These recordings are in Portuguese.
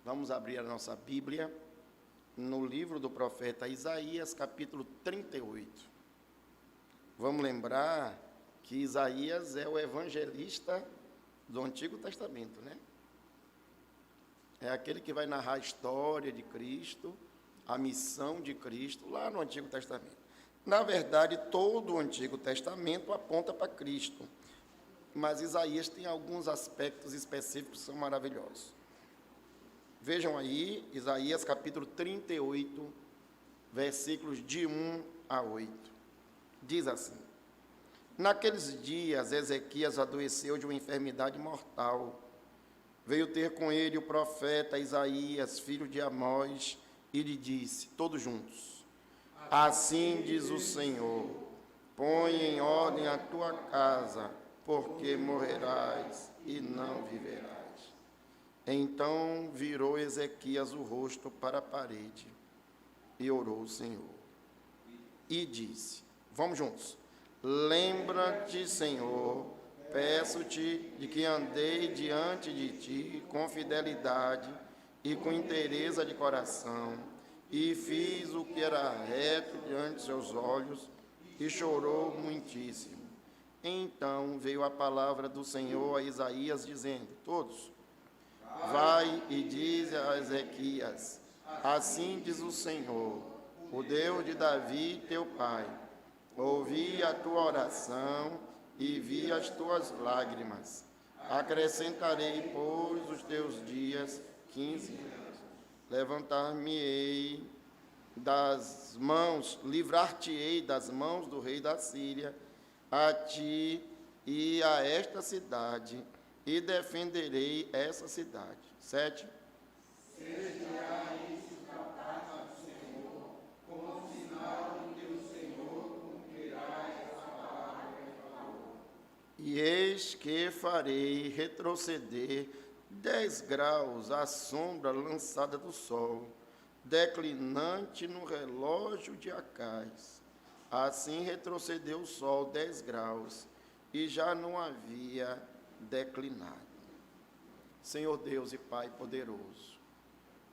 Vamos abrir a nossa Bíblia no livro do profeta Isaías, capítulo 38. Vamos lembrar que Isaías é o evangelista do Antigo Testamento, né? É aquele que vai narrar a história de Cristo, a missão de Cristo, lá no Antigo Testamento. Na verdade, todo o Antigo Testamento aponta para Cristo, mas Isaías tem alguns aspectos específicos que são maravilhosos. Vejam aí, Isaías capítulo 38, versículos de 1 a 8. Diz assim: Naqueles dias, Ezequias adoeceu de uma enfermidade mortal. Veio ter com ele o profeta Isaías, filho de Amós, e lhe disse, todos juntos: Assim diz o Senhor, põe em ordem a tua casa, porque morrerás e não viverás. Então virou Ezequias o rosto para a parede e orou ao Senhor. E disse, vamos juntos: Lembra-te, Senhor, peço-te de que andei diante de ti com fidelidade e com inteireza de coração, e fiz o que era reto diante de seus olhos, e chorou muitíssimo. Então veio a palavra do Senhor a Isaías, dizendo, todos: Vai e dize a Ezequias, assim diz o Senhor, o Deus de Davi, teu pai, ouvi a tua oração e vi as tuas lágrimas. Acrescentarei, pois, os teus dias 15 anos. Levantar-me-ei das mãos, livrar-te-ei das mãos do rei da Síria, a ti e a esta cidade, e defenderei essa cidade. 7. Seja isso da parte do Senhor, como sinal de que o Senhor cumprirá essa palavra que falou. E eis que farei retroceder 10 graus a sombra lançada do sol, declinante no relógio de Acais. Assim retrocedeu o sol 10 graus, e já não havia declinado. Senhor Deus e Pai poderoso,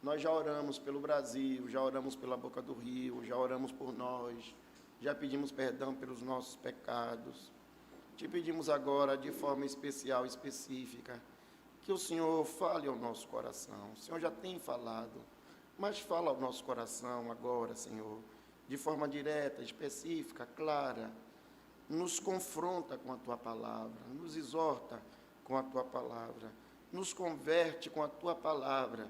nós já oramos pelo Brasil, já oramos pela Boca do Rio, já oramos por nós, já pedimos perdão pelos nossos pecados. Te pedimos agora, de forma especial, específica, que o Senhor fale ao nosso coração. O Senhor já tem falado, mas fala ao nosso coração agora, Senhor, de forma direta, específica, clara. Nos confronta com a Tua palavra, nos exorta com a Tua palavra, nos converte com a Tua palavra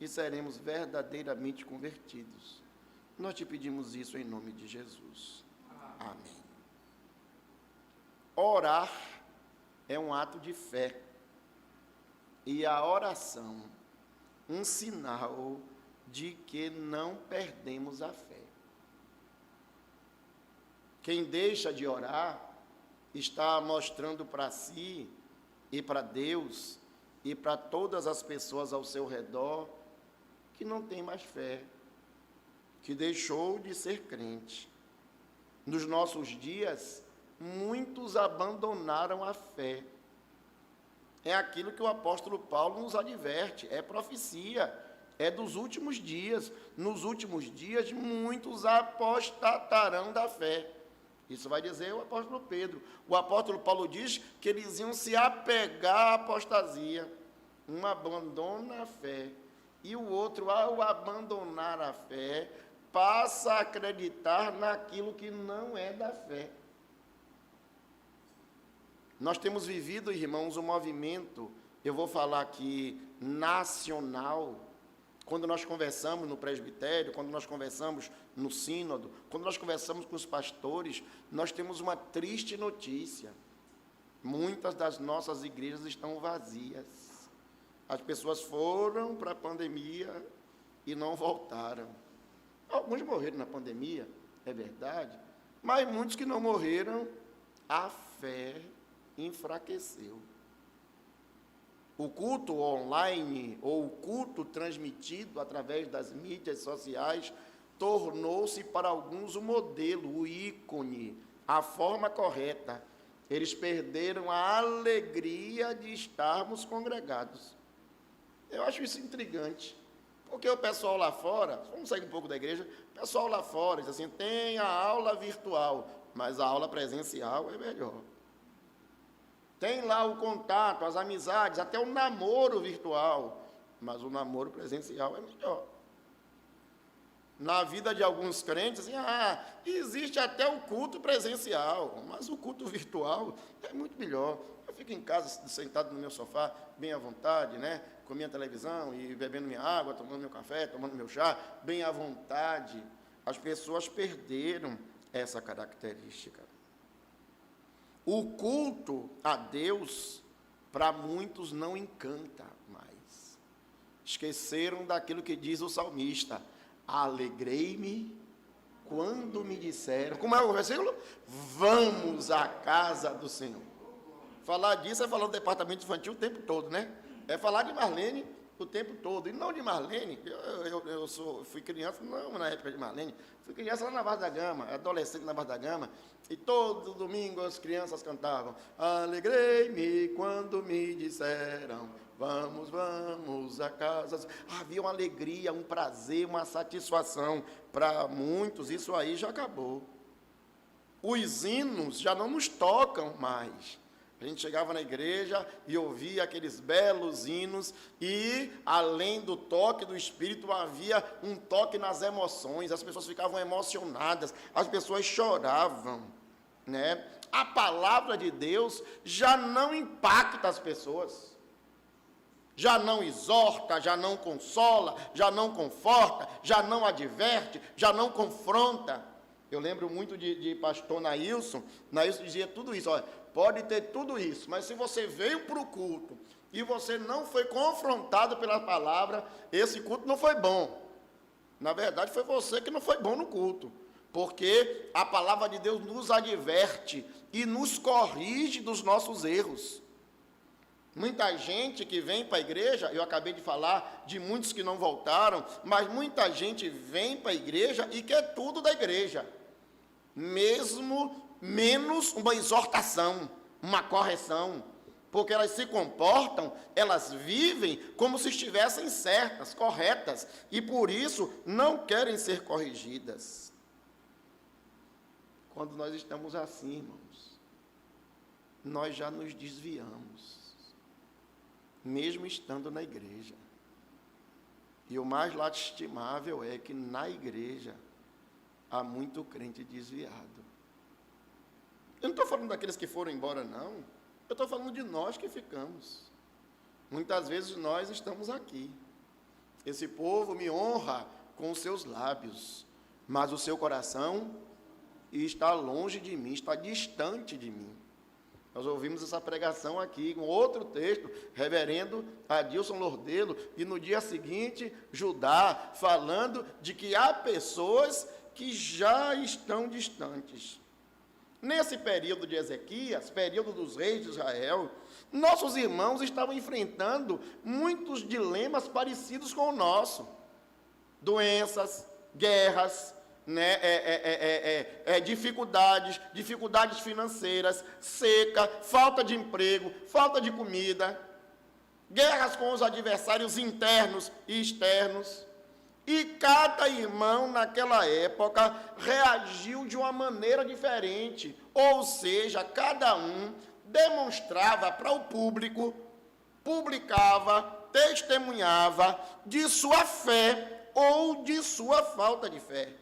e seremos verdadeiramente convertidos. Nós te pedimos isso em nome de Jesus. Amém. Orar é um ato de fé e a oração um sinal de que não perdemos a fé. Quem deixa de orar está mostrando para si e para Deus e para todas as pessoas ao seu redor que não tem mais fé, que deixou de ser crente. Nos nossos dias, muitos abandonaram a fé. É aquilo que o apóstolo Paulo nos adverte, é profecia, é dos últimos dias. Nos últimos dias, muitos apostatarão da fé. Isso vai dizer o apóstolo Pedro. O apóstolo Paulo diz que eles iam se apegar à apostasia. Um abandona a fé e o outro, ao abandonar a fé, passa a acreditar naquilo que não é da fé. Nós temos vivido, irmãos, um movimento, eu vou falar aqui, nacional. Quando nós conversamos no presbitério, quando nós conversamos no sínodo, quando nós conversamos com os pastores, nós temos uma triste notícia. Muitas das nossas igrejas estão vazias. As pessoas foram para a pandemia e não voltaram. Alguns morreram na pandemia, é verdade, mas muitos que não morreram, a fé enfraqueceu. O culto online, ou o culto transmitido através das mídias sociais, tornou-se para alguns o modelo, o ícone, a forma correta. Eles perderam a alegria de estarmos congregados. Eu acho isso intrigante. Porque o pessoal lá fora, vamos sair um pouco da igreja, o pessoal lá fora diz assim, tem a aula virtual, mas a aula presencial é melhor. Tem lá o contato, as amizades, até o namoro virtual, mas o namoro presencial é melhor. Na vida de alguns crentes, assim, existe até o culto presencial, mas o culto virtual é muito melhor. Eu fico em casa, sentado no meu sofá, bem à vontade, né? Com minha televisão e bebendo minha água, tomando meu café, tomando meu chá, bem à vontade. As pessoas perderam essa característica. O culto a Deus, para muitos, não encanta mais. Esqueceram daquilo que diz o salmista: alegrei-me quando me disseram, como é o versículo? Vamos à casa do Senhor. Falar disso é falar do departamento infantil o tempo todo, né? É falar de Marlene o tempo todo. E não de Marlene, fui criança, não na época de Marlene, fui criança lá na Barra da Gama, adolescente na Barra da Gama, e todo domingo as crianças cantavam: alegrei-me quando me disseram, vamos, vamos a casa. Havia uma alegria, um prazer, uma satisfação. Para muitos, isso aí já acabou. Os hinos já não nos tocam mais. A gente chegava na igreja e ouvia aqueles belos hinos e, além do toque do Espírito, havia um toque nas emoções. As pessoas ficavam emocionadas, as pessoas choravam, né? A palavra de Deus já não impacta as pessoas. Já não exorta, já não consola, já não conforta, já não adverte, já não confronta. Eu lembro muito de pastor Nailson. Nailson dizia tudo isso: olha, pode ter tudo isso, mas se você veio para o culto e você não foi confrontado pela palavra, esse culto não foi bom. Na verdade, foi você que não foi bom no culto, porque a palavra de Deus nos adverte e nos corrige dos nossos erros. Muita gente que vem para a igreja, eu acabei de falar de muitos que não voltaram, mas muita gente vem para a igreja e quer tudo da igreja, mesmo menos uma exortação, uma correção, porque elas se comportam, elas vivem como se estivessem certas, corretas, e por isso não querem ser corrigidas. Quando nós estamos assim, irmãos, nós já nos desviamos, mesmo estando na igreja. E o mais lastimável é que na igreja há muito crente desviado. Eu não estou falando daqueles que foram embora, não. Eu estou falando de nós que ficamos. Muitas vezes nós estamos aqui. Esse povo me honra com os seus lábios, mas o seu coração está longe de mim, está distante de mim. Nós ouvimos essa pregação aqui, com outro texto, reverendo Adilson Lordelo, e no dia seguinte, Judá, falando de que há pessoas que já estão distantes. Nesse período de Ezequias, período dos reis de Israel, nossos irmãos estavam enfrentando muitos dilemas parecidos com o nosso. Doenças, guerras, né, dificuldades financeiras, seca, falta de emprego, falta de comida, guerras com os adversários internos e externos. E cada irmão naquela época reagiu de uma maneira diferente, ou seja, cada um demonstrava para o público, publicava, testemunhava de sua fé ou de sua falta de fé.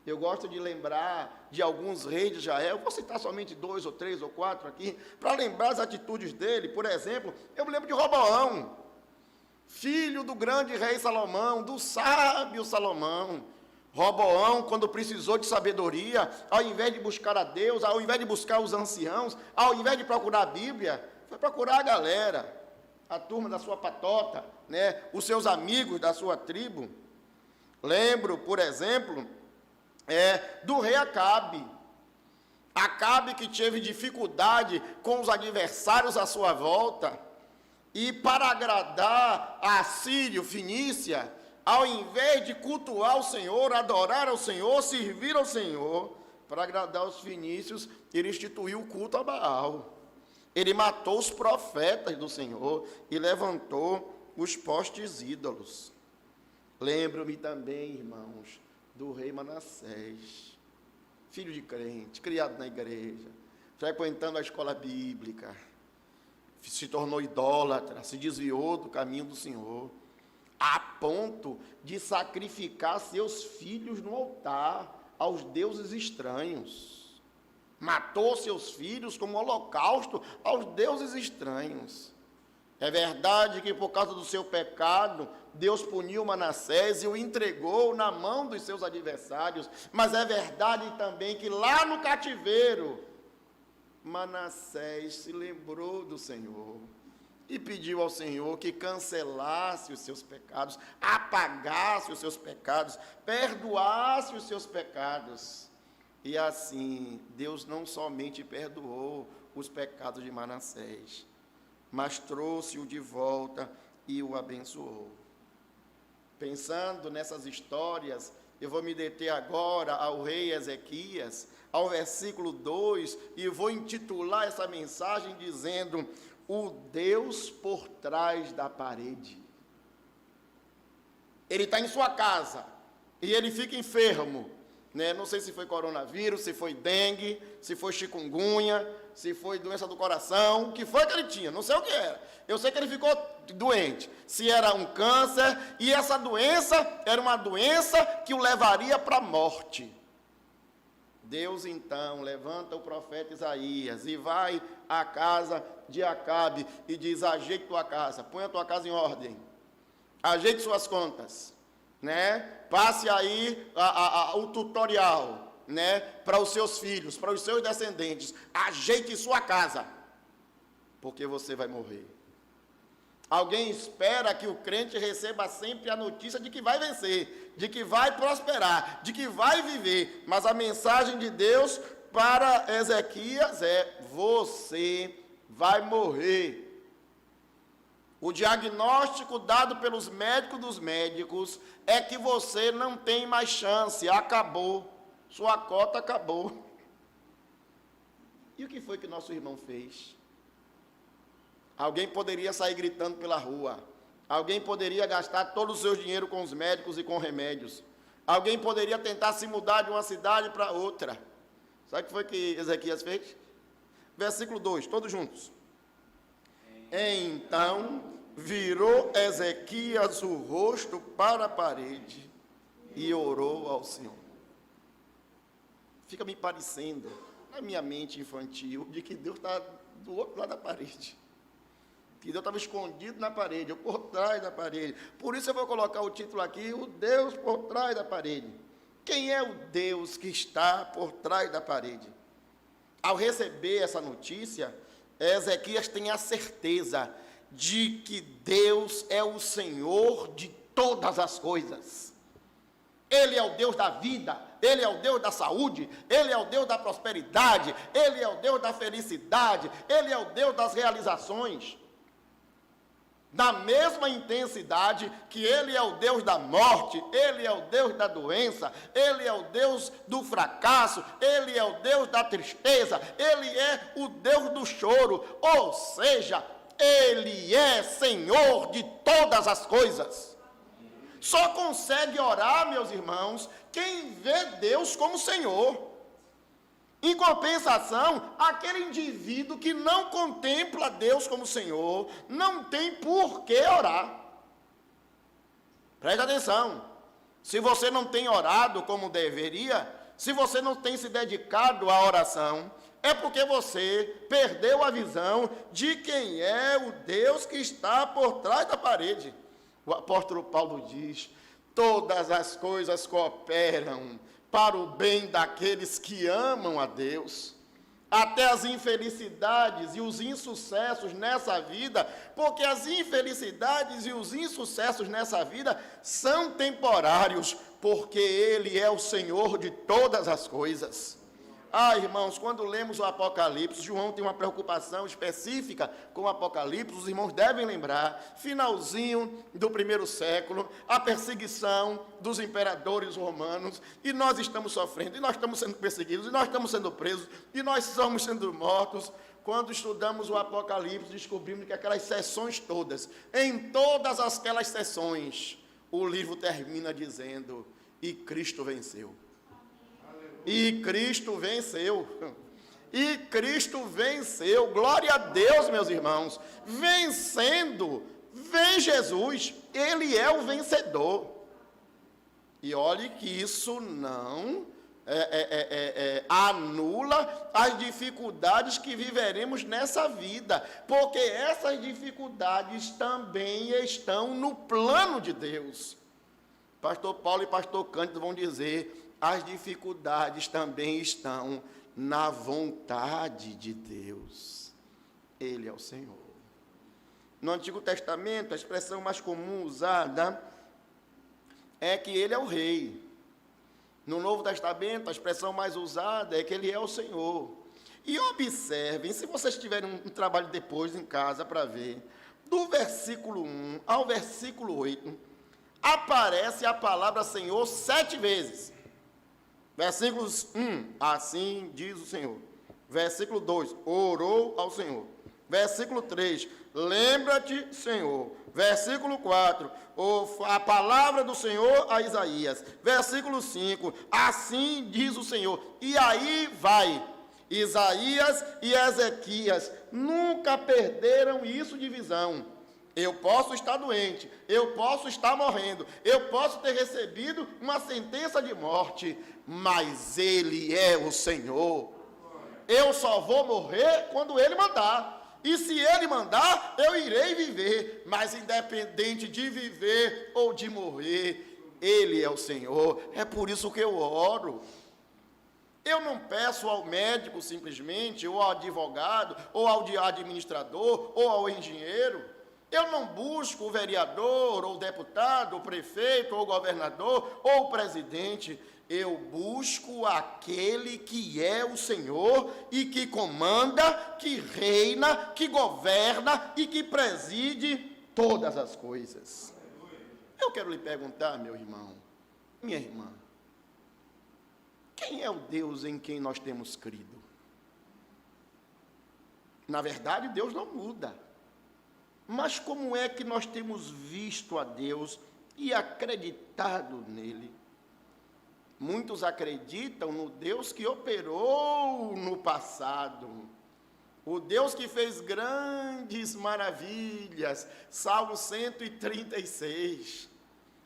Eu gosto de lembrar de alguns reis de Israel, vou citar somente 2 ou 3 ou 4 aqui, para lembrar as atitudes dele. Por exemplo, eu me lembro de Roboão, filho do grande rei Salomão, do sábio Salomão. Roboão, quando precisou de sabedoria, ao invés de buscar a Deus, ao invés de buscar os anciãos, ao invés de procurar a Bíblia, foi procurar a galera, a turma da sua patota, né, os seus amigos da sua tribo. Lembro, por exemplo, do rei Acabe. Acabe que teve dificuldade com os adversários à sua volta, e para agradar a Sírio, Fenícia, ao invés de cultuar o Senhor, adorar ao Senhor, servir ao Senhor, para agradar os fenícios, ele instituiu o culto a Baal. Ele matou os profetas do Senhor e levantou os postes ídolos. Lembro-me também, irmãos, do rei Manassés, filho de crente, criado na igreja, frequentando a escola bíblica, se tornou idólatra, se desviou do caminho do Senhor, a ponto de sacrificar seus filhos no altar aos deuses estranhos. Matou seus filhos como holocausto aos deuses estranhos. É verdade que por causa do seu pecado, Deus puniu Manassés e o entregou na mão dos seus adversários, mas é verdade também que lá no cativeiro, Manassés se lembrou do Senhor e pediu ao Senhor que cancelasse os seus pecados, apagasse os seus pecados, perdoasse os seus pecados. E assim, Deus não somente perdoou os pecados de Manassés, mas trouxe-o de volta e o abençoou. Pensando nessas histórias, eu vou me deter agora ao rei Ezequias, ao versículo 2, e vou intitular essa mensagem dizendo: o Deus por trás da parede. Ele está em sua casa, e ele fica enfermo, né? Não sei se foi coronavírus, se foi dengue, se foi chikungunya, se foi doença do coração, o que foi que ele tinha, não sei o que era. Eu sei que ele ficou doente, se era um câncer, e essa doença era uma doença que o levaria para a morte. Deus então levanta o profeta Isaías e vai à casa de Acabe e diz: ajeite tua casa, põe a tua casa em ordem, ajeite suas contas, né? Passe aí o tutorial, né, para os seus filhos, para os seus descendentes, ajeite sua casa, porque você vai morrer. Alguém espera que o crente receba sempre a notícia de que vai vencer, de que vai prosperar, de que vai viver, mas a mensagem de Deus para Ezequias é: você vai morrer. O diagnóstico dado pelos médicos dos médicos é que você não tem mais chance, acabou, sua cota acabou. E o que foi que nosso irmão fez? Alguém poderia sair gritando pela rua, alguém poderia gastar todo o seu dinheiro com os médicos e com remédios, alguém poderia tentar se mudar de uma cidade para outra. Sabe o que foi que Ezequias fez? Versículo 2, todos juntos. Então virou Ezequias o rosto para a parede e orou ao Senhor. Fica me parecendo, na minha mente infantil, de que Deus está do outro lado da parede, que Deus estava escondido na parede, ou por trás da parede. Por isso eu vou colocar o título aqui: o Deus por trás da parede. Quem é o Deus que está por trás da parede? Ao receber essa notícia, Ezequias tem a certeza de que Deus é o Senhor de todas as coisas. Ele é o Deus da vida, Ele é o Deus da saúde, Ele é o Deus da prosperidade, Ele é o Deus da felicidade, Ele é o Deus das realizações. Na mesma intensidade que Ele é o Deus da morte, Ele é o Deus da doença, Ele é o Deus do fracasso, Ele é o Deus da tristeza, Ele é o Deus do choro, ou seja, Ele é Senhor de todas as coisas. Só consegue orar, meus irmãos, quem vê Deus como Senhor. Em compensação, aquele indivíduo que não contempla Deus como Senhor, não tem por que orar. Preste atenção, se você não tem orado como deveria, se você não tem se dedicado à oração, é porque você perdeu a visão de quem é o Deus que está por trás da parede. O apóstolo Paulo diz: todas as coisas cooperam para o bem daqueles que amam a Deus, até as infelicidades e os insucessos nessa vida, porque as infelicidades e os insucessos nessa vida são temporários, porque Ele é o Senhor de todas as coisas. Ah, irmãos, quando lemos o Apocalipse, João tem uma preocupação específica com o Apocalipse, os irmãos devem lembrar, finalzinho do 1º século, a perseguição dos imperadores romanos, e nós estamos sofrendo, e nós estamos sendo perseguidos, e nós estamos sendo presos, e nós estamos sendo mortos. Quando estudamos o Apocalipse, descobrimos que aquelas sessões todas, em todas aquelas sessões, o livro termina dizendo: e Cristo venceu. E Cristo venceu. E Cristo venceu. Glória a Deus, meus irmãos. Vencendo, vem Jesus. Ele é o vencedor. E olhe que isso não anula as dificuldades que viveremos nessa vida, porque essas dificuldades também estão no plano de Deus. Pastor Paulo e pastor Cândido vão dizer: as dificuldades também estão na vontade de Deus. Ele é o Senhor. No Antigo Testamento, a expressão mais comum usada é que ele é o rei. No Novo Testamento, a expressão mais usada é que ele é o Senhor. E observem, se vocês tiverem um trabalho depois em casa para ver, do versículo 1 ao versículo 8, aparece a palavra Senhor 7 vezes. Versículos 1, assim diz o Senhor. Versículo 2, orou ao Senhor. Versículo 3, lembra-te, Senhor. Versículo 4, a palavra do Senhor a Isaías. Versículo 5, assim diz o Senhor. E aí vai. Isaías e Ezequias nunca perderam isso de visão. Eu posso estar doente, eu posso estar morrendo, eu posso ter recebido uma sentença de morte, mas Ele é o Senhor. Eu só vou morrer quando Ele mandar. E se Ele mandar, eu irei viver. Mas independente de viver ou de morrer, Ele é o Senhor. É por isso que eu oro. Eu não peço ao médico simplesmente, ou ao advogado, ou ao administrador, ou ao engenheiro. Eu não busco o vereador, ou o deputado, ou o prefeito, ou o governador, ou o presidente. Eu busco aquele que é o Senhor e que comanda, que reina, que governa e que preside todas as coisas. Eu quero lhe perguntar, meu irmão, minha irmã, quem é o Deus em quem nós temos crido? Na verdade, Deus não muda. Mas como é que nós temos visto a Deus e acreditado nele? Muitos acreditam no Deus que operou no passado, o Deus que fez grandes maravilhas. Salmo 136,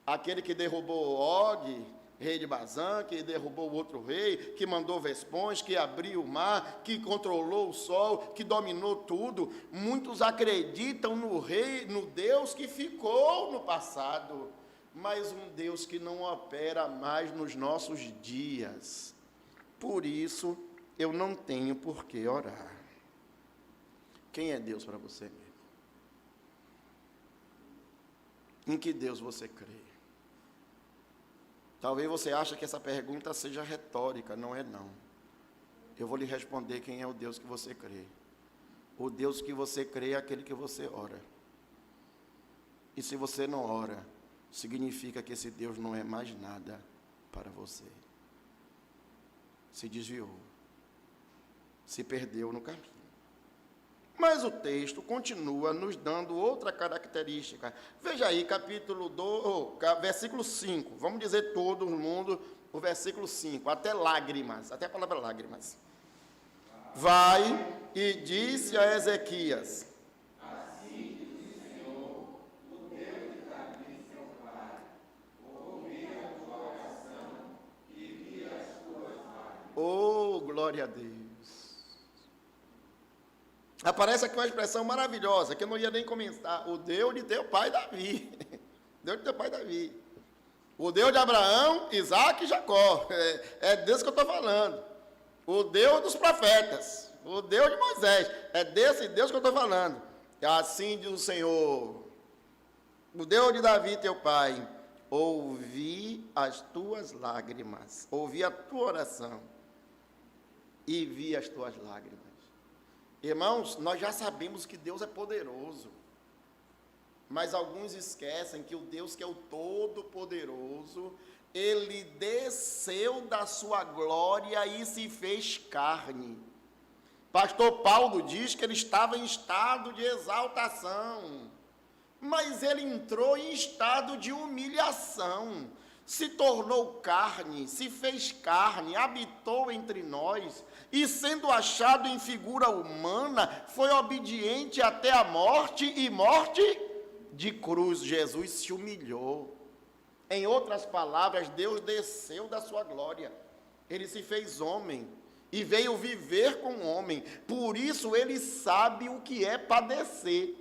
aquele que derrubou Og, rei de Bazã, que derrubou o outro rei, que mandou Vespões, que abriu o mar, que controlou o sol, que dominou tudo. Muitos acreditam no Deus que ficou no passado, mas um Deus que não opera mais nos nossos dias. Por isso, eu não tenho por que orar. Quem é Deus para você mesmo? Em que Deus você crê? Talvez você ache que essa pergunta seja retórica, não é não. Eu vou lhe responder quem é o Deus que você crê. O Deus que você crê é aquele que você ora. E se você não ora, significa que esse Deus não é mais nada para você. Se desviou. Se perdeu no caminho. Mas o texto continua nos dando outra característica. Veja aí, versículo 5. Vamos dizer todo mundo o versículo 5. Até lágrimas, até a palavra lágrimas. Vai e disse a Ezequias: assim diz o Senhor, o Deus de Davi, seu pai, ouvi a tua oração e vi as tuas lágrimas. Oh, glória a Deus. Aparece aqui uma expressão maravilhosa, que eu não ia nem comentar. O Deus de teu pai Davi. Deus de teu pai Davi. O Deus de Abraão, Isaac e Jacó. É desse que eu estou falando. O Deus dos profetas. O Deus de Moisés. É desse Deus que eu estou falando. Assim diz o Senhor. O Deus de Davi, teu pai. Ouvi as tuas lágrimas. Ouvi a tua oração. E vi as tuas lágrimas. Irmãos, nós já sabemos que Deus é poderoso, mas alguns esquecem que o Deus que é o Todo-Poderoso, Ele desceu da sua glória e se fez carne. Pastor Paulo diz que ele estava em estado de exaltação, mas ele entrou em estado de humilhação, se tornou carne, se fez carne, habitou entre nós, e sendo achado em figura humana, foi obediente até a morte, e morte de cruz. Jesus se humilhou. Em outras palavras, Deus desceu da sua glória, ele se fez homem, e veio viver com o homem, por isso ele sabe o que é padecer.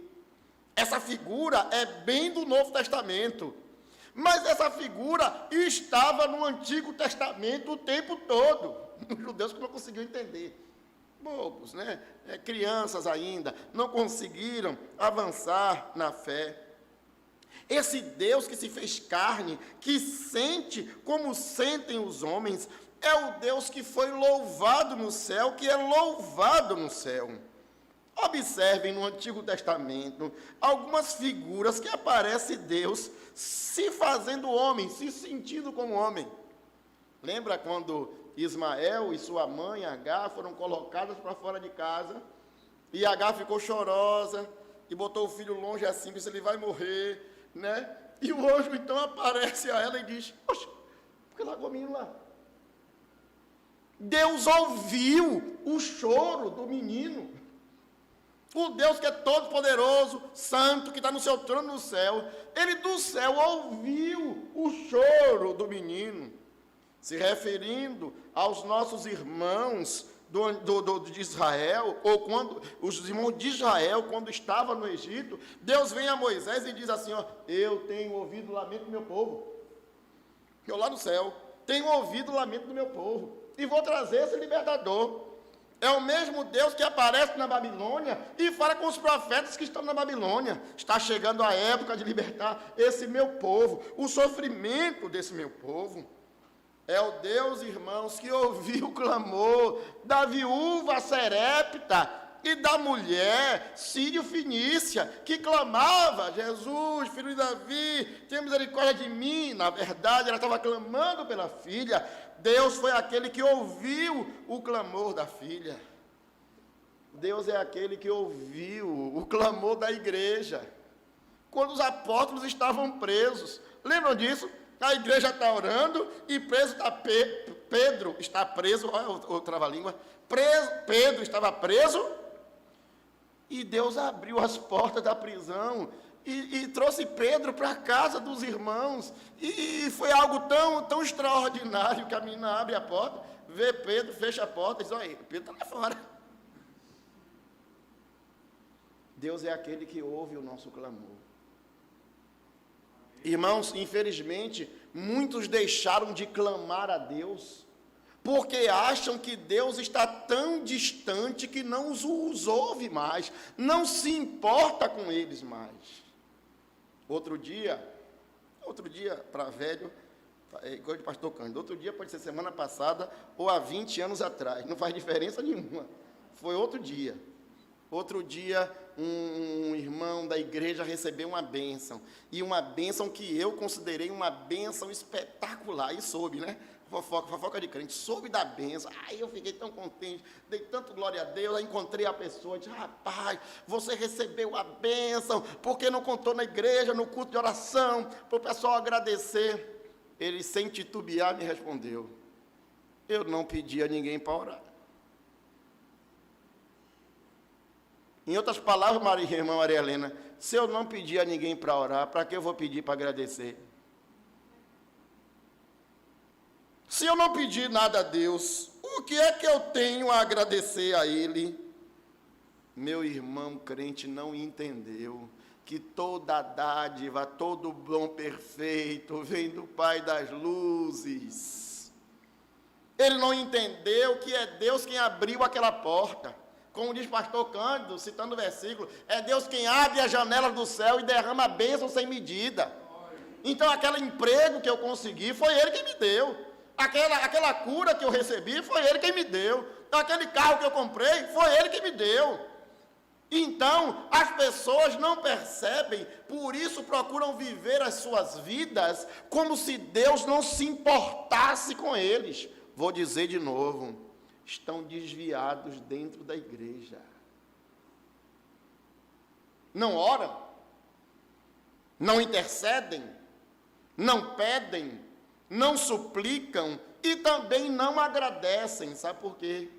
Essa figura é bem do Novo Testamento, mas essa figura estava no Antigo Testamento o tempo todo. Os judeus que não conseguiam entender, bobos, né? Crianças ainda, não conseguiram avançar na fé. Esse Deus que se fez carne, que sente como sentem os homens, é o Deus que foi louvado no céu, que é louvado no céu. Observem no Antigo Testamento algumas figuras que aparece Deus se fazendo homem, se sentindo como homem. Lembra quando Ismael e sua mãe, Agar, foram colocadas para fora de casa, e Agar ficou chorosa, e botou o filho longe assim, disse, ele vai morrer, né? E o anjo então aparece a ela e diz, poxa, por que largou o menino lá? Deus ouviu o choro do menino. O Deus que é todo poderoso, santo, que está no seu trono no céu, ele do céu ouviu o choro do menino, se referindo aos nossos irmãos de Israel, ou quando os irmãos de Israel, quando estavam no Egito, Deus vem a Moisés e diz assim, ó, eu tenho ouvido o lamento do meu povo, eu lá no céu, tenho ouvido o lamento do meu povo, e vou trazer esse libertador. É o mesmo Deus que aparece na Babilônia e fala com os profetas que estão na Babilônia. Está chegando a época de libertar esse meu povo, o sofrimento desse meu povo. É o Deus, irmãos, que ouviu o clamor da viúva Serepta e da mulher sírio-fenícia, que clamava, Jesus, filho de Davi, tenha misericórdia de mim. Na verdade, ela estava clamando pela filha. Deus foi aquele que ouviu o clamor da filha. Deus é aquele que ouviu o clamor da igreja, quando os apóstolos estavam presos. Lembram disso? A igreja está orando e preso está Pedro está preso, olha o trava-língua, Pedro estava preso, e Deus abriu as portas da prisão, e trouxe Pedro para a casa dos irmãos, e foi algo tão extraordinário, que a menina abre a porta, vê Pedro, fecha a porta, e diz, olha, Pedro está lá fora. Deus é aquele que ouve o nosso clamor. Irmãos, infelizmente, muitos deixaram de clamar a Deus, porque acham que Deus está tão distante que não os ouve mais, não se importa com eles mais. Outro dia, para velho, igual de pastor Cândido, outro dia pode ser semana passada ou há 20 anos atrás, não faz diferença nenhuma, foi outro dia. Outro dia, um irmão da igreja recebeu uma bênção, e uma bênção que eu considerei uma bênção espetacular, e soube, né? Fofoca de crente, soube da bênção, eu fiquei tão contente, dei tanto glória a Deus, aí encontrei a pessoa, disse, rapaz, você recebeu a bênção, porque não contou na igreja, no culto de oração, para o pessoal agradecer. Ele, sem titubear, me respondeu, eu não pedi a ninguém para orar. Em outras palavras, irmã Maria Helena, se eu não pedir a ninguém para orar, para que eu vou pedir para agradecer? Se eu não pedir nada a Deus, o que é que eu tenho a agradecer a Ele? Meu irmão crente não entendeu que toda dádiva, todo dom perfeito vem do Pai das luzes. Ele não entendeu que é Deus quem abriu aquela porta. Como diz pastor Cândido, citando o versículo, é Deus quem abre as janelas do céu e derrama a bênção sem medida. Então, aquele emprego que eu consegui, foi Ele quem me deu. Aquela cura que eu recebi, foi Ele quem me deu. Aquele carro que eu comprei, foi Ele quem me deu. Então, as pessoas não percebem, por isso procuram viver as suas vidas como se Deus não se importasse com eles. Vou dizer de novo, estão desviados dentro da igreja. Não oram, não intercedem, não pedem, não suplicam e também não agradecem. Sabe por quê?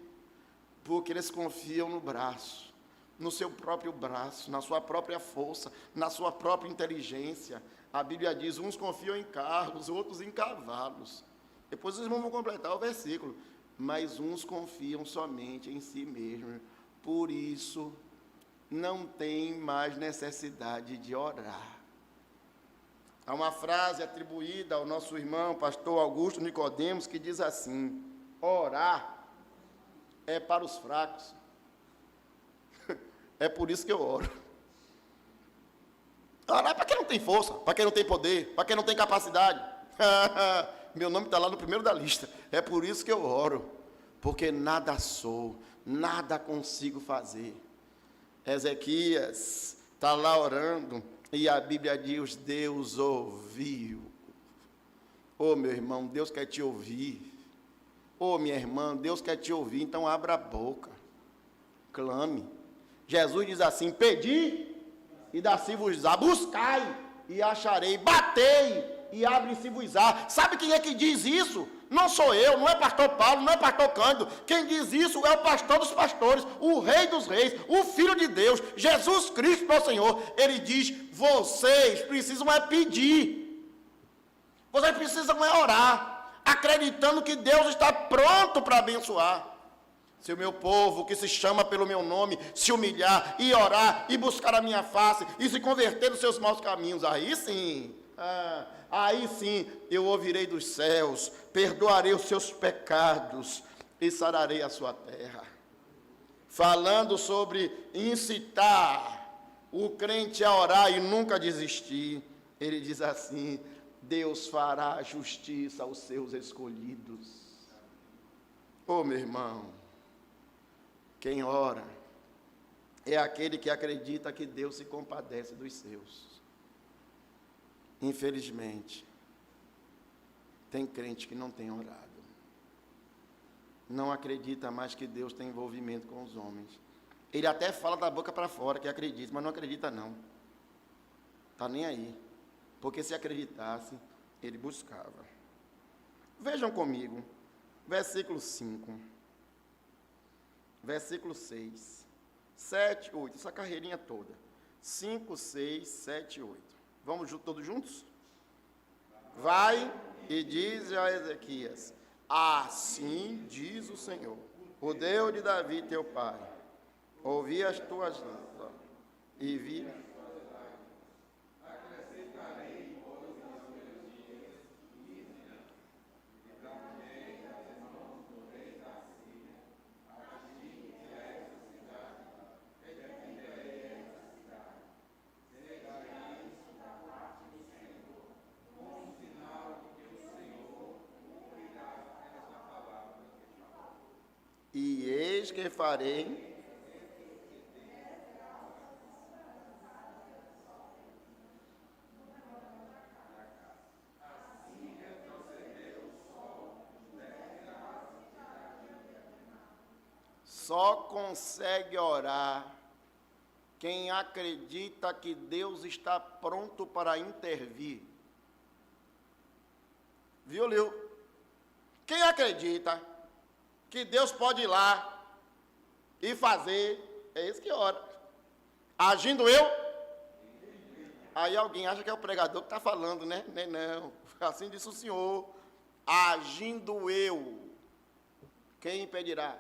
Porque eles confiam no braço, no seu próprio braço, na sua própria força, na sua própria inteligência. A Bíblia diz, uns confiam em carros, outros em cavalos. Depois os irmãos vão completar o versículo. Mas uns confiam somente em si mesmos. Por isso, não tem mais necessidade de orar. Há uma frase atribuída ao nosso irmão, pastor Augusto Nicodemos, que diz assim: orar é para os fracos. É por isso que eu oro. Orar é para quem não tem força, para quem não tem poder, para quem não tem capacidade. Meu nome está lá no primeiro da lista. É por isso que eu oro, porque nada sou, nada consigo fazer. Ezequias está lá orando, e a Bíblia diz, Deus ouviu. Ô meu irmão, Deus quer te ouvir. Ô minha irmã, Deus quer te ouvir, então abra a boca, clame. Jesus diz assim, pedi e dá-se-vos-á, buscai e acharei, batei e abre-se-vos-á. Sabe quem é que diz isso? Não sou eu, não é pastor Paulo, não é pastor Cândido. Quem diz isso é o pastor dos pastores, o rei dos reis, o filho de Deus, Jesus Cristo, meu Senhor. Ele diz, vocês precisam é pedir, vocês precisam é orar, acreditando que Deus está pronto para abençoar. Se o meu povo, que se chama pelo meu nome, se humilhar e orar e buscar a minha face e se converter dos seus maus caminhos, aí sim, eu ouvirei dos céus, perdoarei os seus pecados e sararei a sua terra. Falando sobre incitar o crente a orar e nunca desistir, ele diz assim, Deus fará justiça aos seus escolhidos. Ô meu irmão, quem ora é aquele que acredita que Deus se compadece dos seus. Infelizmente, tem crente que não tem orado. Não acredita mais que Deus tem envolvimento com os homens. Ele até fala da boca para fora que acredita, mas não acredita não. Está nem aí. Porque se acreditasse, ele buscava. Vejam comigo, versículo 5. Versículo 6, 7, 8, essa carreirinha toda. 5, 6, 7, 8. Vamos todos juntos? Vai e diz a Ezequias, assim diz o Senhor, o Deus de Davi teu pai, ouvi as tuas lágrimas e vi... E eis que farei só consegue orar quem acredita que Deus está pronto para intervir. Viu, Lil? Quem acredita que Deus pode ir lá e fazer, é esse que ora. Agindo eu, aí alguém acha que é o pregador que está falando, né? Não, assim disse o Senhor, agindo eu, quem impedirá?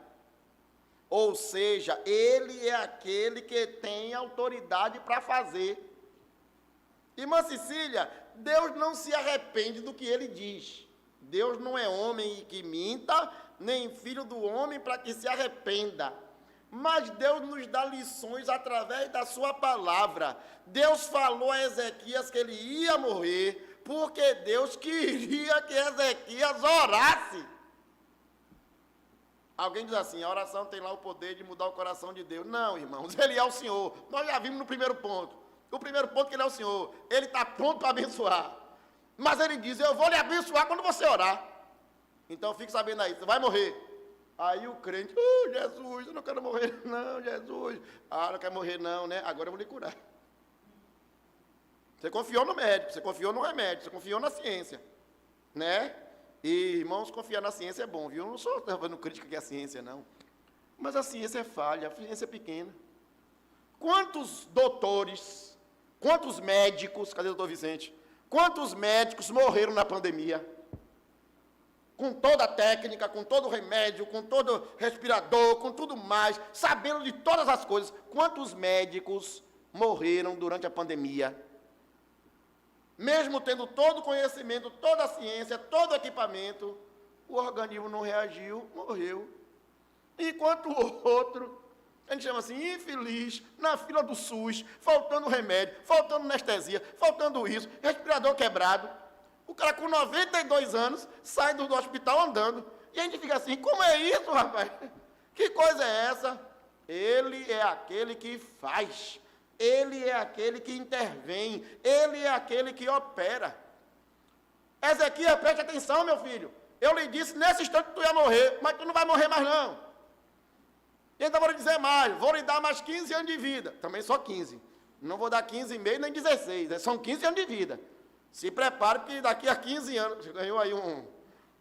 Ou seja, ele é aquele que tem autoridade para fazer. Irmã Cecília, Deus não se arrepende do que ele diz. Deus não é homem que minta, nem filho do homem para que se arrependa. Mas Deus nos dá lições através da sua palavra. Deus falou a Ezequias que ele ia morrer, porque Deus queria que Ezequias orasse. Alguém diz assim, a oração tem lá o poder de mudar o coração de Deus. Não, irmãos, ele é o Senhor. Nós já vimos no primeiro ponto. O primeiro ponto que ele é o Senhor. Ele está pronto para abençoar. Mas ele diz, eu vou lhe abençoar quando você orar. Então fique sabendo aí, você vai morrer. Aí o crente, Jesus, eu não quero morrer não, Jesus. Não quer morrer não, né? Agora eu vou lhe curar. Você confiou no médico, você confiou no remédio, você confiou na ciência, né? E, irmãos, confiar na ciência é bom, viu? Eu não estou dando crítica que é a ciência, não. Mas a ciência é falha, a ciência é pequena. Quantos doutores, quantos médicos, cadê o doutor Vicente? Quantos médicos morreram na pandemia? Com toda a técnica, com todo o remédio, com todo o respirador, com tudo mais, sabendo de todas as coisas. Quantos médicos morreram durante a pandemia? Mesmo tendo todo o conhecimento, toda a ciência, todo o equipamento, o organismo não reagiu, morreu. Enquanto o outro, a gente chama assim, infeliz, na fila do SUS, faltando remédio, faltando anestesia, faltando isso, respirador quebrado. O cara com 92 anos sai do hospital andando. E a gente fica assim, como é isso, rapaz? Que coisa é essa? Ele é aquele que faz. Ele é aquele que intervém. Ele é aquele que opera. Ezequias, preste atenção, meu filho. Eu lhe disse nesse instante que tu ia morrer, mas tu não vai morrer mais não. E ainda vou lhe dizer mais, vou lhe dar mais 15 anos de vida. Também só 15. Não vou dar 15 e meio nem 16. São 15 anos de vida. Se prepare, porque daqui a 15 anos, você ganhou aí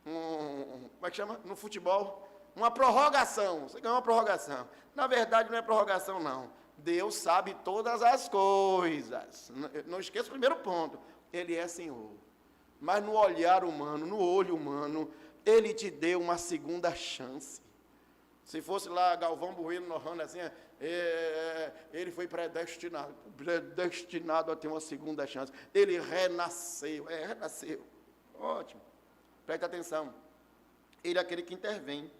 como é que chama? No futebol, uma prorrogação. Você ganhou uma prorrogação. Na verdade, não é prorrogação, não. Deus sabe todas as coisas. Não esqueça o primeiro ponto. Ele é Senhor. Mas no olhar humano, no olho humano, Ele te deu uma segunda chance. Se fosse lá Galvão Bueno narrando assim, ele foi predestinado a ter uma segunda chance. Ele renasceu, renasceu. Ótimo. Preste atenção. Ele é aquele que intervém.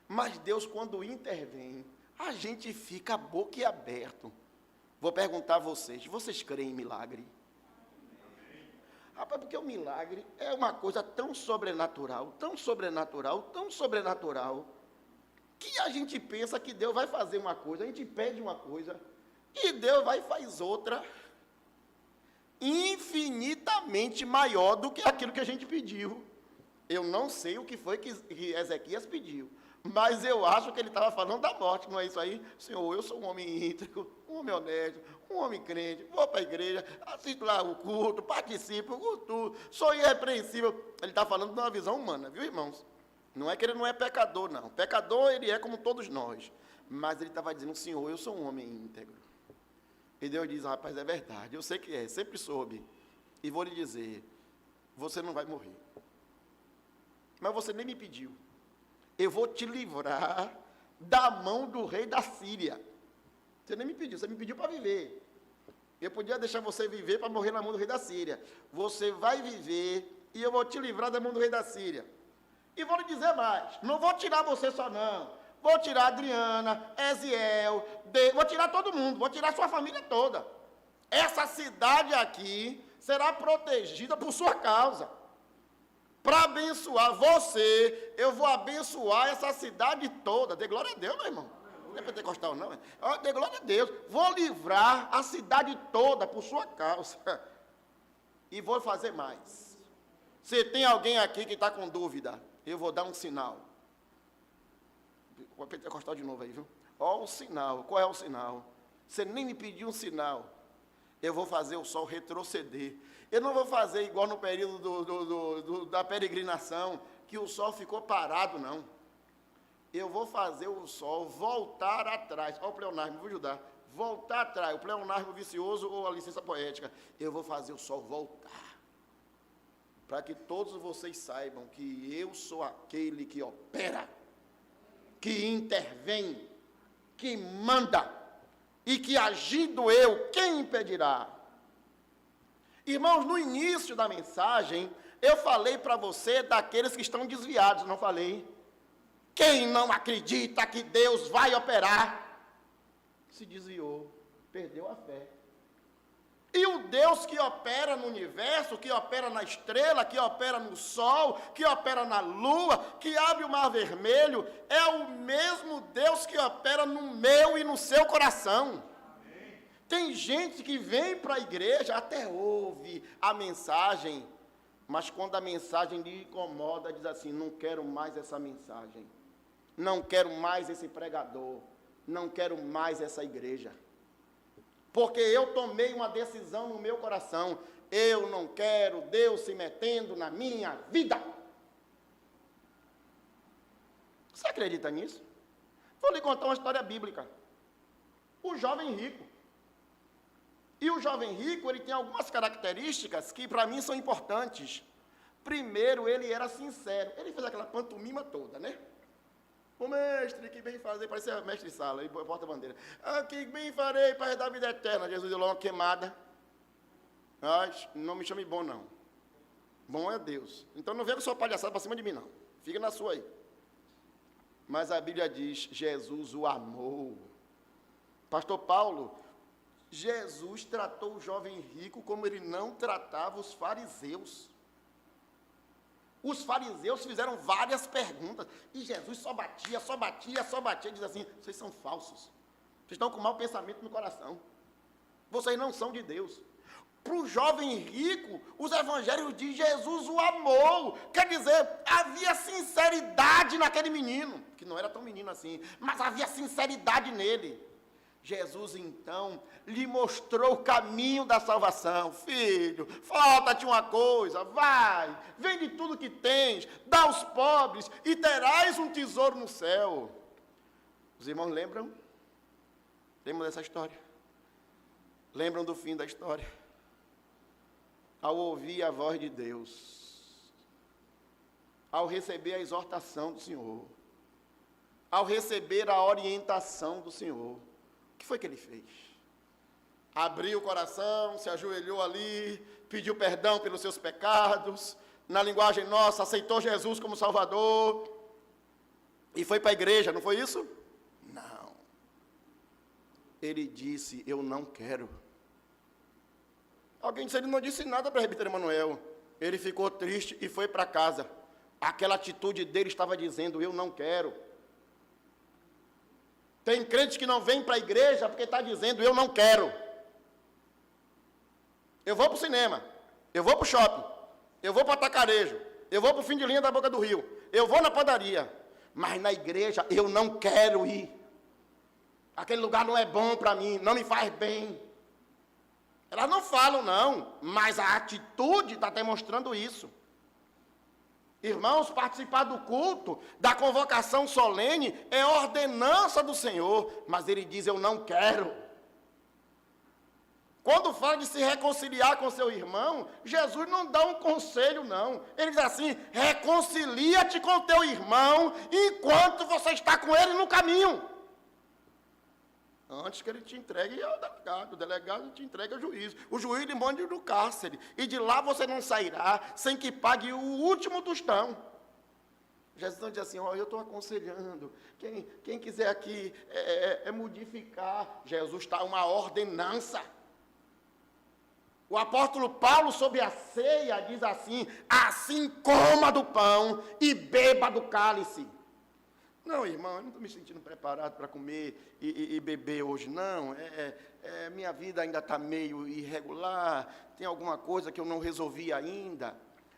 Mas Deus, quando intervém, a gente fica boquiaberto. Vou perguntar a vocês creem em milagre? Rapaz, porque o milagre é uma coisa tão sobrenatural, tão sobrenatural, tão sobrenatural, que a gente pensa que Deus vai fazer uma coisa, a gente pede uma coisa, e Deus vai e faz outra, infinitamente maior do que aquilo que a gente pediu. Eu não sei o que foi que Ezequias pediu, mas eu acho que ele estava falando da morte, não é isso aí? Senhor, eu sou um homem íntegro, um homem honesto, um homem crente, vou para a igreja, assisto lá o culto, participo, tudo, sou irrepreensível. Ele está falando de uma visão humana, viu, irmãos? Não é que ele não é pecador, não. Pecador, ele é como todos nós. Mas ele estava dizendo, Senhor, eu sou um homem íntegro. E Deus diz, rapaz, é verdade, eu sei que é, sempre soube. E vou lhe dizer, você não vai morrer. Mas você nem me pediu. Eu vou te livrar da mão do rei da Síria. Você nem me pediu, você me pediu para viver. Eu podia deixar você viver para morrer na mão do rei da Síria. Você vai viver e eu vou te livrar da mão do rei da Síria. E vou lhe dizer mais, não vou tirar você só não, vou tirar a Adriana, Eziel, vou tirar todo mundo, vou tirar sua família toda. Essa cidade aqui será protegida por sua causa. Para abençoar você, eu vou abençoar essa cidade toda. Dê glória a Deus, meu irmão. Não é pentecostal, não. Dê glória a Deus. Vou livrar a cidade toda por sua causa. E vou fazer mais. Se tem alguém aqui que está com dúvida, eu vou dar um sinal. O pentecostal de novo aí, viu? Ó, o sinal. Qual é o sinal? Você nem me pediu um sinal. Eu vou fazer o sol retroceder. Eu não vou fazer igual no período da peregrinação, que o sol ficou parado, não. Eu vou fazer o sol voltar atrás. Olha o pleonasmo, vou ajudar. Voltar atrás, o pleonasmo vicioso ou a licença poética. Eu vou fazer o sol voltar. Para que todos vocês saibam que eu sou aquele que opera, que intervém, que manda, e que agindo eu, quem impedirá? Irmãos, no início da mensagem, eu falei para você daqueles que estão desviados, não falei? Quem não acredita que Deus vai operar, se desviou, perdeu a fé. E o Deus que opera no universo, que opera na estrela, que opera no sol, que opera na lua, que abre o mar vermelho, é o mesmo Deus que opera no meu e no seu coração. Amém. Tem gente que vem para a igreja, até ouve a mensagem, mas quando a mensagem lhe incomoda, diz assim, não quero mais essa mensagem, não quero mais esse pregador, não quero mais essa igreja. porque eu tomei uma decisão no meu coração. Eu não quero Deus se metendo na minha vida. Você acredita nisso? Vou lhe contar uma história bíblica. O jovem rico. E o jovem rico, ele tem algumas características que para mim são importantes. Primeiro, ele era sincero. Ele fez aquela pantomima toda, né? O mestre, que bem fazer, parecia mestre de sala, porta-bandeira. Que bem farei para dar a vida eterna. Jesus deu lá uma queimada. Mas não me chame bom, não. Bom é Deus. Então não venha com sua palhaçada para cima de mim, não. Fica na sua aí. Mas a Bíblia diz, Jesus o amou. Pastor Paulo, Jesus tratou o jovem rico como ele não tratava os fariseus. Os fariseus fizeram várias perguntas, e Jesus só batia, diz assim, vocês são falsos, vocês estão com mau pensamento no coração, vocês não são de Deus. Para o jovem rico, os evangelhos dizem, Jesus o amou, quer dizer, havia sinceridade naquele menino, que não era tão menino assim, mas havia sinceridade nele. Jesus, então, lhe mostrou o caminho da salvação. Filho, falta-te uma coisa, vai, vende tudo que tens, dá aos pobres, e terás um tesouro no céu. Os irmãos lembram? Lembram dessa história? Lembram do fim da história? Ao ouvir a voz de Deus, ao receber a exortação do Senhor, ao receber a orientação do Senhor, o que foi que ele fez? Abriu o coração, se ajoelhou ali, pediu perdão pelos seus pecados, na linguagem nossa, aceitou Jesus como Salvador, e foi para a igreja, não foi isso? Não. Ele disse, eu não quero. Alguém disse, ele não disse nada para o presbítero Emanuel. Ele ficou triste e foi para casa. Aquela atitude dele estava dizendo, eu não quero. Tem crente que não vem para a igreja porque está dizendo, eu não quero. Eu vou para o cinema, eu vou para o shopping, eu vou para o atacarejo, eu vou para o fim de linha da Boca do Rio, eu vou na padaria, mas na igreja eu não quero ir. Aquele lugar não é bom para mim, não me faz bem. Elas não falam não, mas a atitude está demonstrando isso. Irmãos, participar do culto, da convocação solene, é ordenança do Senhor, mas ele diz, eu não quero. Quando fala de se reconciliar com seu irmão, Jesus não dá um conselho, não. Ele diz assim, reconcilia-te com teu irmão, enquanto você está com ele no caminho. Antes que ele te entregue ao delegado, o delegado te entregue ao juiz, o juiz lhe mande no cárcere, e de lá você não sairá sem que pague o último tostão. Jesus não diz assim, eu estou aconselhando, quem quiser aqui modificar, Jesus está uma ordenança. O apóstolo Paulo, sobre a ceia, diz assim coma do pão e beba do cálice. Não, irmão, eu não estou me sentindo preparado para comer e beber hoje, não. Minha vida ainda está meio irregular, tem alguma coisa que eu não resolvi ainda.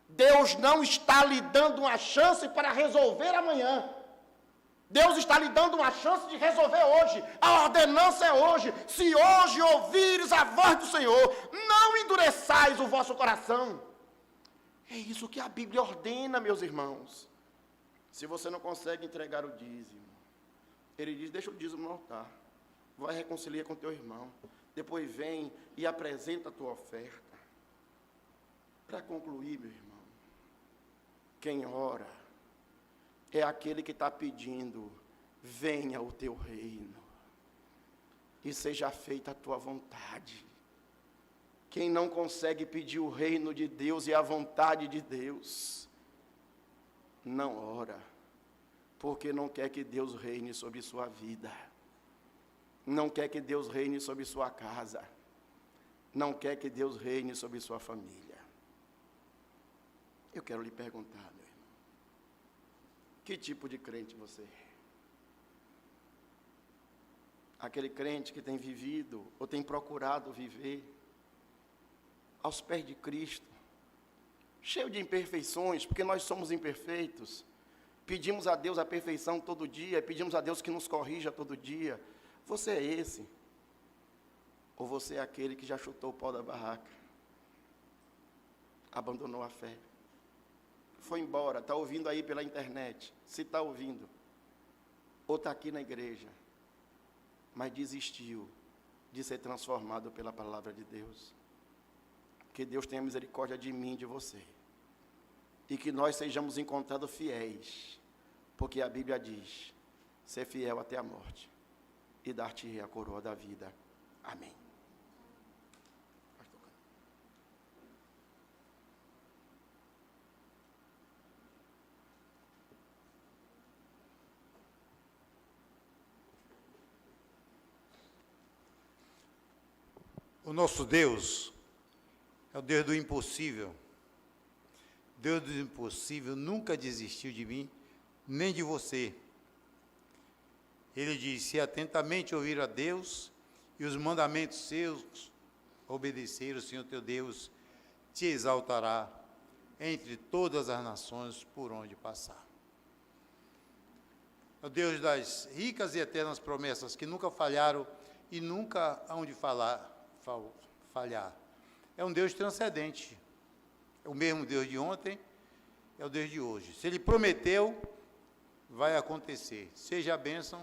Deus não está lhe dando uma chance para resolver amanhã. Deus está lhe dando uma chance de resolver hoje. A ordenança é hoje. Se hoje ouvires a voz do Senhor, não endureçais o vosso coração. É isso que a Bíblia ordena, meus irmãos. Se você não consegue entregar o dízimo, ele diz, deixa o dízimo no altar, vai reconciliar com teu irmão, depois vem e apresenta a tua oferta. Para concluir, meu irmão, quem ora é aquele que está pedindo, venha o teu reino, e seja feita a tua vontade. Quem não consegue pedir o reino de Deus e a vontade de Deus, não ora, porque não quer que Deus reine sobre sua vida, não quer que Deus reine sobre sua casa, não quer que Deus reine sobre sua família. Eu quero lhe perguntar, meu irmão, que tipo de crente você é? Aquele crente que tem vivido, ou tem procurado viver, aos pés de Cristo, cheio de imperfeições, porque nós somos imperfeitos, pedimos a Deus a perfeição todo dia, pedimos a Deus que nos corrija todo dia. Você é esse? Ou você é aquele que já chutou o pau da barraca, abandonou a fé, foi embora, está ouvindo aí pela internet, se está ouvindo, ou está aqui na igreja, mas desistiu de ser transformado pela palavra de Deus. Que Deus tenha misericórdia de mim e de você, e que nós sejamos encontrados fiéis, porque a Bíblia diz, ser fiel até a morte, e dar-te a coroa da vida. Amém. O nosso Deus é o Deus do impossível. Deus do impossível nunca desistiu de mim, nem de você. Ele diz, se atentamente ouvir a Deus e os mandamentos seus obedecer, o Senhor teu Deus te exaltará entre todas as nações por onde passar. É o Deus das ricas e eternas promessas que nunca falharam e nunca hão de falhar. É um Deus transcendente. É o mesmo Deus de ontem, é o Deus de hoje. Se Ele prometeu, vai acontecer. Seja a bênção.